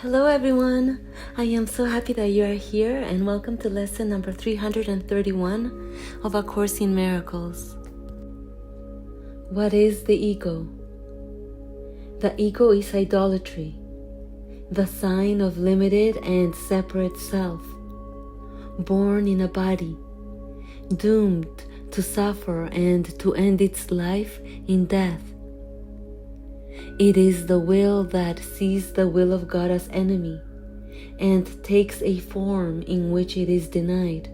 Hello everyone! I am so happy that you are here and welcome to lesson number 331 of A Course in Miracles. What is the ego? The ego is idolatry, the sign of limited and separate self, born in a body, doomed to suffer and to end its life in death. It is the will that sees the will of God as enemy and takes a form in which it is denied.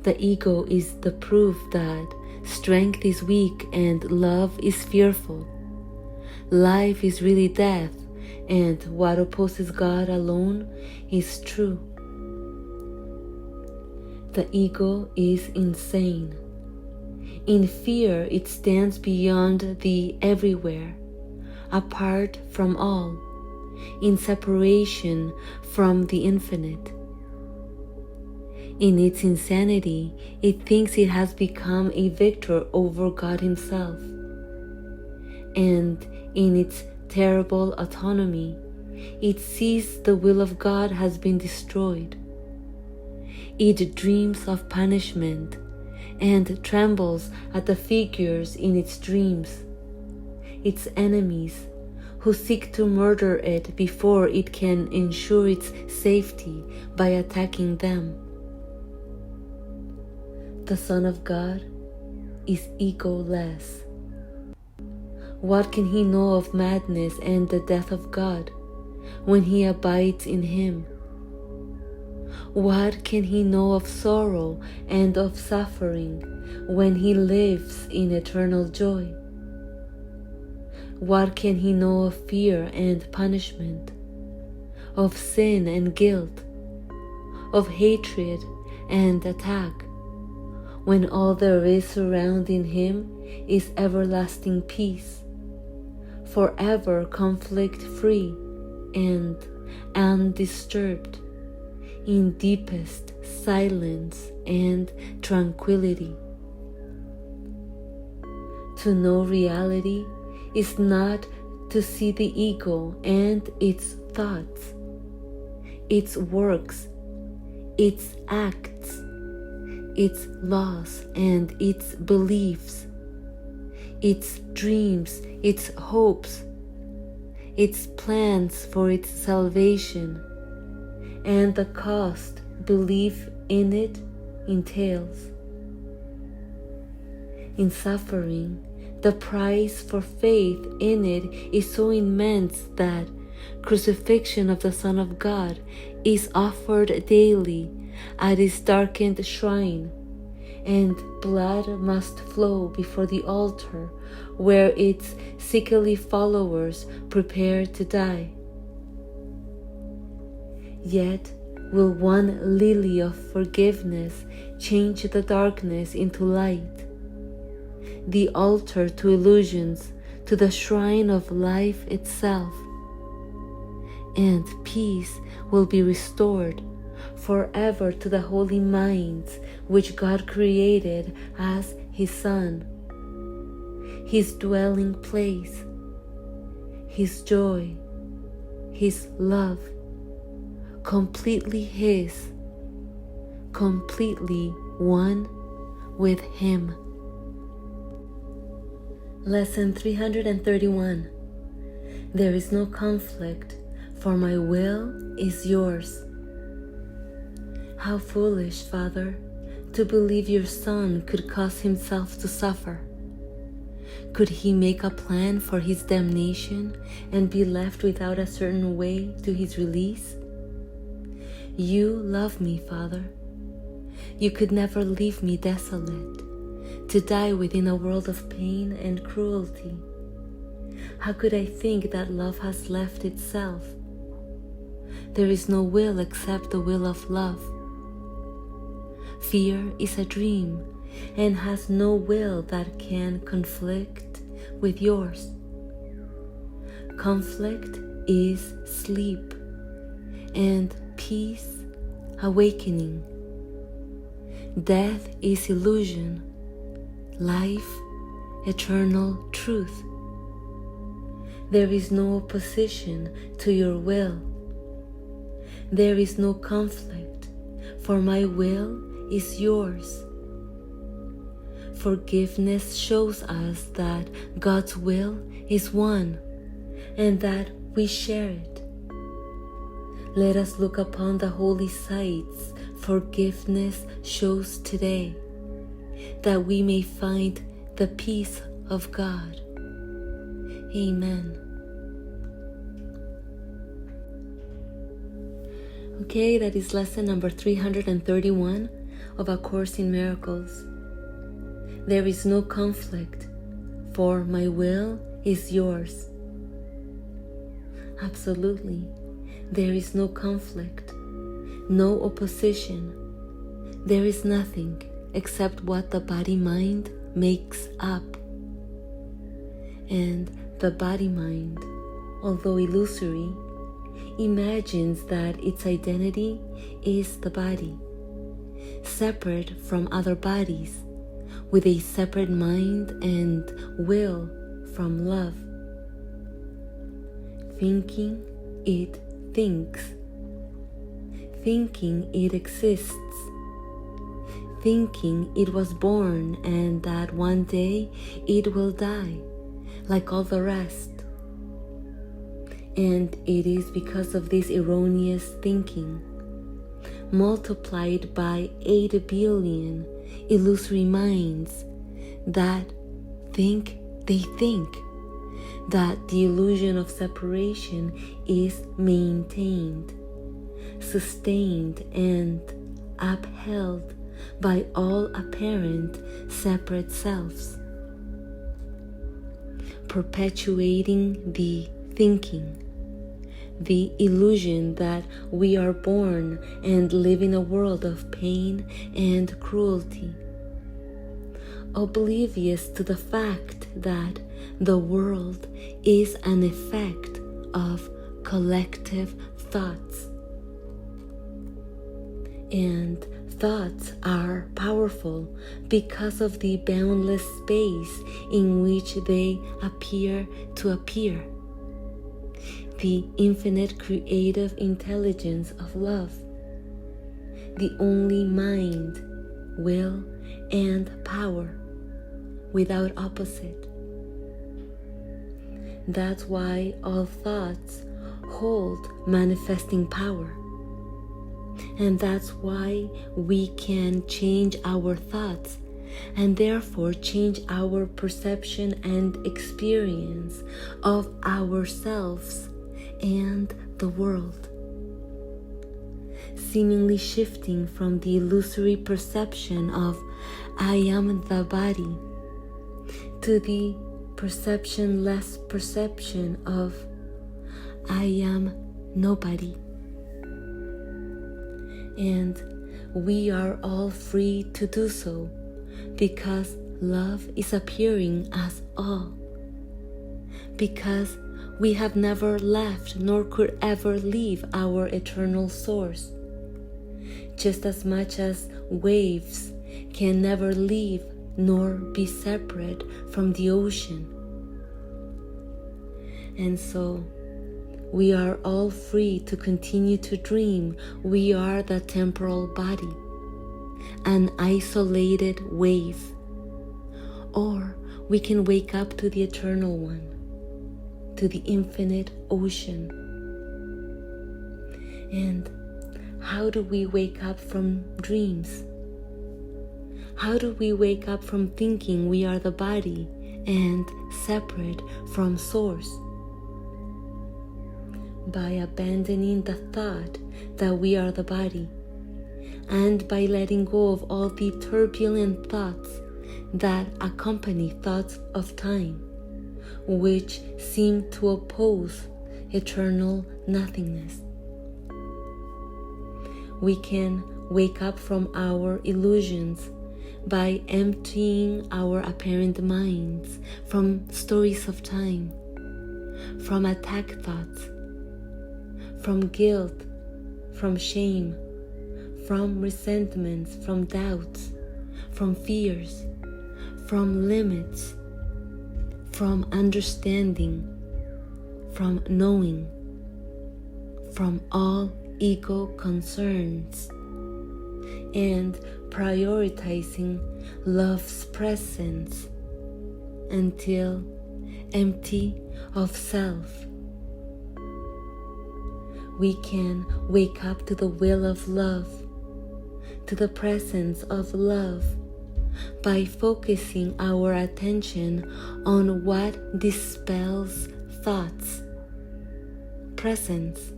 The ego is the proof that strength is weak and love is fearful. Life is really death, and what opposes God alone is true. The ego is insane. In fear, it stands beyond the everywhere, apart from all, in separation from the infinite. In its insanity, it thinks it has become a victor over God Himself. And in its terrible autonomy, it sees the will of God has been destroyed. It dreams of punishment and trembles at the figures in its dreams, its enemies who seek to murder it before it can ensure its safety by attacking them. The Son of God is egoless. What can he know of madness and the death of God when he abides in Him? What can he know of sorrow and of suffering when he lives in eternal joy? What can he know of fear and punishment, of sin and guilt, of hatred and attack, when all there is surrounding him is everlasting peace, forever conflict-free and undisturbed, in deepest silence and tranquility? To know reality is not to see the ego and its thoughts, its works, its acts, its laws and its beliefs, its dreams, its hopes, its plans for its salvation, and the cost belief in it entails. In suffering, the price for faith in it is so immense that crucifixion of the Son of God is offered daily at His darkened shrine, and blood must flow before the altar where its sickly followers prepare to die. Yet will one lily of forgiveness change the darkness into light, the altar to illusions to the shrine of life itself, and peace will be restored forever to the holy minds which God created as His Son, His dwelling place, His joy, His love, completely His, completely one with Him. Lesson 331. There is no conflict, for my will is yours. How foolish, Father, to believe your Son could cause Himself to suffer. Could He make a plan for His damnation and be left without a certain way to His release? You love me, Father. You could never leave me desolate, to die within a world of pain and cruelty. How could I think that love has left itself? There is no will except the will of love. Fear is a dream and has no will that can conflict with yours. Conflict is sleep, and peace awakening. Death is illusion, life eternal truth. There is no opposition to your will. There is no conflict, for my will is yours. Forgiveness shows us that God's will is one and that we share it. Let us look upon the holy sights forgiveness shows today, that we may find the peace of God. Amen. Okay, that is lesson number 331 of A Course in Miracles. There is no conflict, for my will is yours. Absolutely. There is no conflict, no opposition. There is nothing except what the body-mind makes up. And the body-mind, although illusory, imagines that its identity is the body, separate from other bodies, with a separate mind and will from love. Thinking it thinks. Thinking it exists. Thinking it was born and that one day it will die, like all the rest. And it is because of this erroneous thinking, multiplied by 8 billion illusory minds that think they think, that the illusion of separation is maintained, sustained, and upheld by all apparent separate selves, perpetuating the thinking, the illusion that we are born and live in a world of pain and cruelty, oblivious to the fact that the world is an effect of collective thoughts. And thoughts are powerful because of the boundless space in which they appear to appear. The infinite creative intelligence of love, the only mind, will, and power, without opposite. That's why all thoughts hold manifesting power. And that's why we can change our thoughts and therefore change our perception and experience of ourselves and the world, seemingly shifting from the illusory perception of I am the body to the perceptionless perception of I am nobody. And we are all free to do so because love is appearing as all, because we have never left nor could ever leave our eternal source, just as much as waves can never leave nor be separate from the ocean. And so we are all free to continue to dream we are the temporal body, an isolated wave, or we can wake up to the eternal one, to the infinite ocean. And how do we wake up from dreams? How do we wake up from thinking we are the body and separate from source? By abandoning the thought that we are the body, and by letting go of all the turbulent thoughts that accompany thoughts of time, which seem to oppose eternal nothingness. We can wake up from our illusions by emptying our apparent minds from stories of time, from attack thoughts, from guilt, from shame, from resentments, from doubts, from fears, from limits, from understanding, from knowing, from all ego concerns, and prioritizing love's presence until empty of self. We can wake up to the will of love, to the presence of love, by focusing our attention on what dispels thoughts, presence.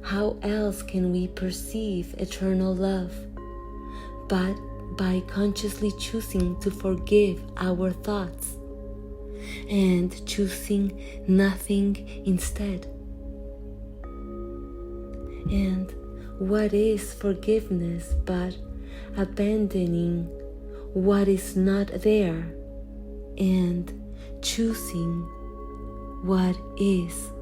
How else can we perceive eternal love but by consciously choosing to forgive our thoughts and choosing nothing instead? And what is forgiveness but abandoning what is not there and choosing what is?